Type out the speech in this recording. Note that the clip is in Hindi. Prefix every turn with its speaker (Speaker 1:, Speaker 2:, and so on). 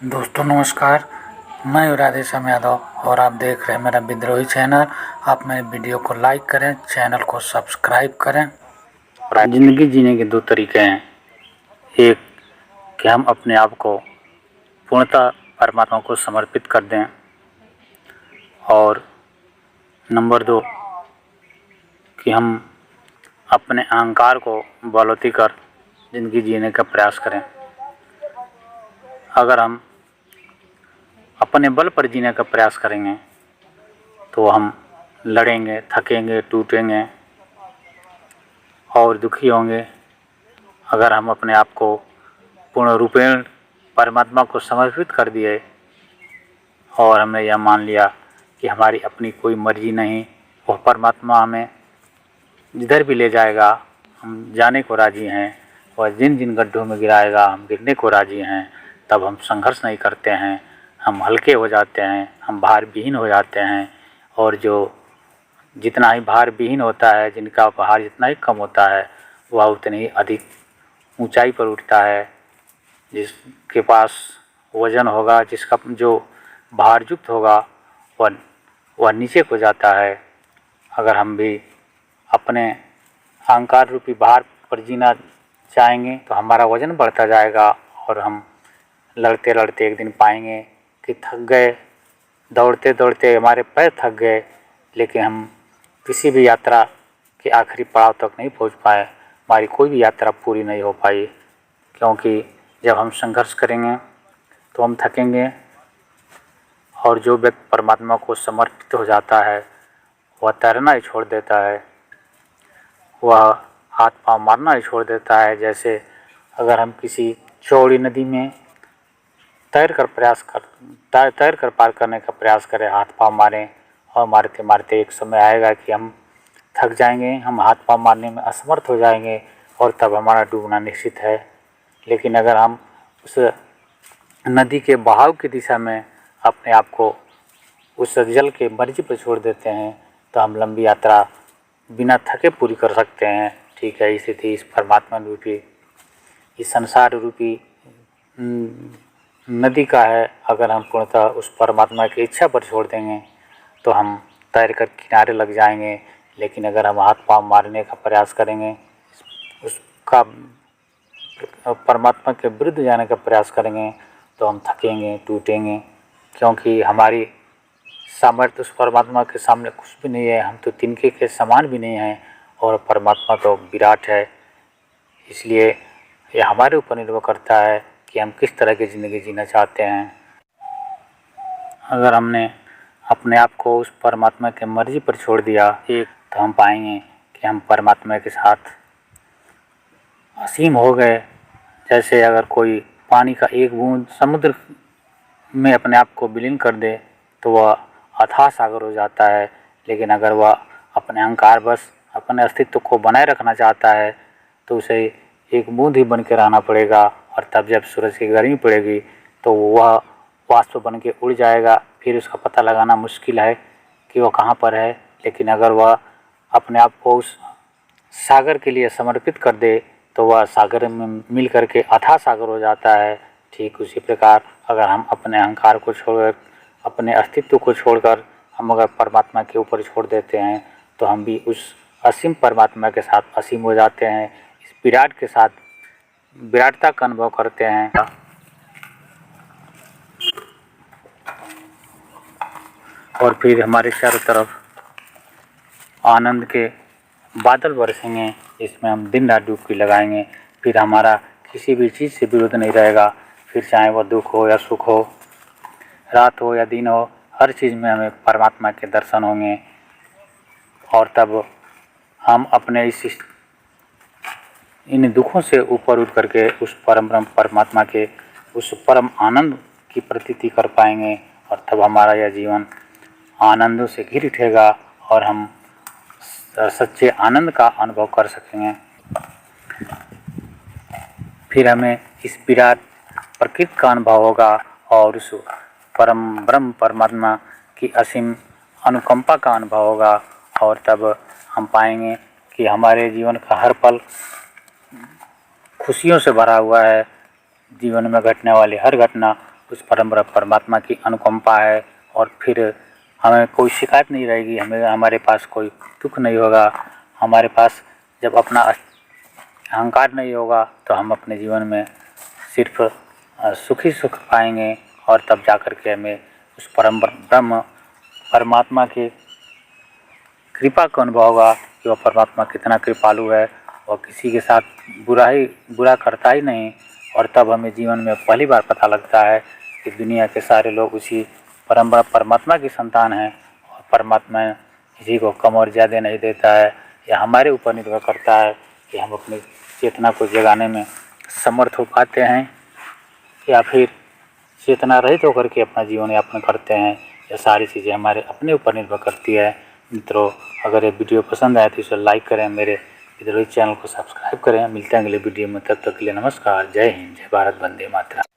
Speaker 1: दोस्तों नमस्कार, मैं राधेश्याम यादव और आप देख रहे हैं मेरा विद्रोही चैनल। आप मेरे वीडियो को लाइक करें, चैनल को सब्सक्राइब करें। ज़िंदगी जीने के दो तरीके हैं, एक कि हम अपने आप को पूर्णतः परमात्मा को समर्पित कर दें और नंबर 2 कि हम अपने अहंकार को बलौती कर ज़िंदगी जीने का प्रयास करें। अगर हम अपने बल पर जीने का प्रयास करेंगे तो हम लड़ेंगे, थकेंगे, टूटेंगे और दुखी होंगे। अगर हम अपने आप को पूर्ण रूपेण परमात्मा को समर्पित कर दिए और हमने यह मान लिया कि हमारी अपनी कोई मर्जी नहीं, वह परमात्मा हमें जिधर भी ले जाएगा हम जाने को राजी हैं, और जिन जिन गड्ढों में गिराएगा हम गिरने को राजी हैं, तब हम संघर्ष नहीं करते हैं, हम हल्के हो जाते हैं, हम भार विहीन हो जाते हैं। और जो जितना ही भार विहीन होता है, जिनका भार जितना ही कम होता है, वह उतनी ही अधिक ऊंचाई पर उठता है। जिसके पास वजन होगा, जिसका जो भारयुक्त होगा, वह नीचे को जाता है। अगर हम भी अपने अहंकार रूपी भार पर जीना चाहेंगे तो हमारा वजन बढ़ता जाएगा और हम लड़ते लड़ते एक दिन पाएंगे कि थक गए, दौड़ते दौड़ते हमारे पैर थक गए, लेकिन हम किसी भी यात्रा के आखिरी पड़ाव तक नहीं पहुंच पाए, हमारी कोई भी यात्रा पूरी नहीं हो पाई। क्योंकि जब हम संघर्ष करेंगे तो हम थकेंगे, और जो व्यक्ति परमात्मा को समर्पित हो जाता है वह तैरना ही छोड़ देता है, वह हाथ पांव मारना ही छोड़ देता है। जैसे अगर हम किसी चौड़ी नदी में तैर कर पार करने का प्रयास करें, हाथ पांव मारें और मारते मारते एक समय आएगा कि हम थक जाएंगे, हम हाथ पांव मारने में असमर्थ हो जाएंगे और तब हमारा डूबना निश्चित है। लेकिन अगर हम उस नदी के बहाव की दिशा में अपने आप को उस जल के मर्जी पर छोड़ देते हैं तो हम लंबी यात्रा बिना थके पूरी कर सकते हैं। ठीक है, इसी थी इस परमात्मा रूपी, इस संसार रूपी नदी का है। अगर हम पूर्णतः उस परमात्मा की इच्छा पर छोड़ देंगे तो हम तैर कर किनारे लग जाएंगे। लेकिन अगर हम हाथ पांव मारने का प्रयास करेंगे, उसका परमात्मा के विरुद्ध जाने का प्रयास करेंगे तो हम थकेंगे, टूटेंगे, क्योंकि हमारी सामर्थ्य उस परमात्मा के सामने कुछ भी नहीं है। हम तो तिनके के समान भी नहीं हैं और परमात्मा तो विराट है। इसलिए यह हमारे ऊपर निर्भर करता है कि हम किस तरह की ज़िंदगी जीना चाहते हैं। अगर हमने अपने आप को उस परमात्मा के मर्जी पर छोड़ दिया तो हम पाएंगे कि हम परमात्मा के साथ असीम हो गए। जैसे अगर कोई पानी का एक बूंद समुद्र में अपने आप को विलीन कर दे तो वह अथाह सागर हो जाता है। लेकिन अगर वह अपने अहंकार बस अपने अस्तित्व को बनाए रखना चाहता है तो उसे एक बूंद ही बन के रहना पड़ेगा, और तब जब सूरज की गर्मी पड़ेगी तो वह वाष्प बन के उड़ जाएगा। फिर उसका पता लगाना मुश्किल है कि वह कहाँ पर है। लेकिन अगर वह अपने आप को उस सागर के लिए समर्पित कर दे तो वह सागर में मिल करके अथाह सागर हो जाता है। ठीक उसी प्रकार अगर हम अपने अहंकार को छोड़कर, अपने अस्तित्व को छोड़कर हम अगर परमात्मा के ऊपर छोड़ देते हैं तो हम भी उस असीम परमात्मा के साथ असीम हो जाते हैं, इस विराट के साथ विराटता का अनुभव करते हैं। और फिर हमारे चारों तरफ आनंद के बादल बरसेंगे, इसमें हम दिन रात डुबकी लगाएंगे। फिर हमारा किसी भी चीज़ से विरोध नहीं रहेगा, फिर चाहे वह दुख हो या सुख हो, रात हो या दिन हो, हर चीज़ में हमें परमात्मा के दर्शन होंगे। और तब हम अपने इन दुखों से ऊपर उठ करके उस परम ब्रह्म परमात्मा के उस परम आनंद की प्रतीति कर पाएंगे, और तब हमारा यह जीवन आनंदों से घिर उठेगा और हम सच्चे आनंद का अनुभव कर सकेंगे। फिर हमें इस विराट प्रकृति का अनुभव होगा और उस परम ब्रह्म परमात्मा की असीम अनुकंपा का अनुभव होगा, और तब हम पाएंगे कि हमारे जीवन का हर पल खुशियों से भरा हुआ है। जीवन में घटने वाली हर घटना उस परमात्मा की अनुकंपा है। और फिर हमें कोई शिकायत नहीं रहेगी, हमारे पास कोई दुख नहीं होगा। हमारे पास जब अपना अहंकार नहीं होगा तो हम अपने जीवन में सिर्फ सुख ही सुख पाएंगे। और तब जा कर के हमें उस ब्रह्म परमात्मा की कृपा का अनुभव होगा कि वह परमात्मा कितना कृपालु है और किसी के साथ बुरा करता ही नहीं। और तब हमें जीवन में पहली बार पता लगता है कि दुनिया के सारे लोग उसी परमात्मा की संतान हैं और परमात्मा किसी को कम और ज़्यादा नहीं देता है। यह हमारे ऊपर निर्भर करता है कि हम अपनी चेतना को जगाने में समर्थ हो पाते हैं या फिर चेतना रहित होकर के अपना जीवन यापन करते हैं। यह सारी चीज़ें हमारे अपने ऊपर निर्भर करती है। मित्रों, अगर ये वीडियो पसंद आए तो इसे लाइक करें, मेरे विद्रोही चैनल को सब्सक्राइब करें। मिलते हैं अगले वीडियो में, तब तक के लिए नमस्कार। जय हिंद, जय भारत, वंदे मातरम।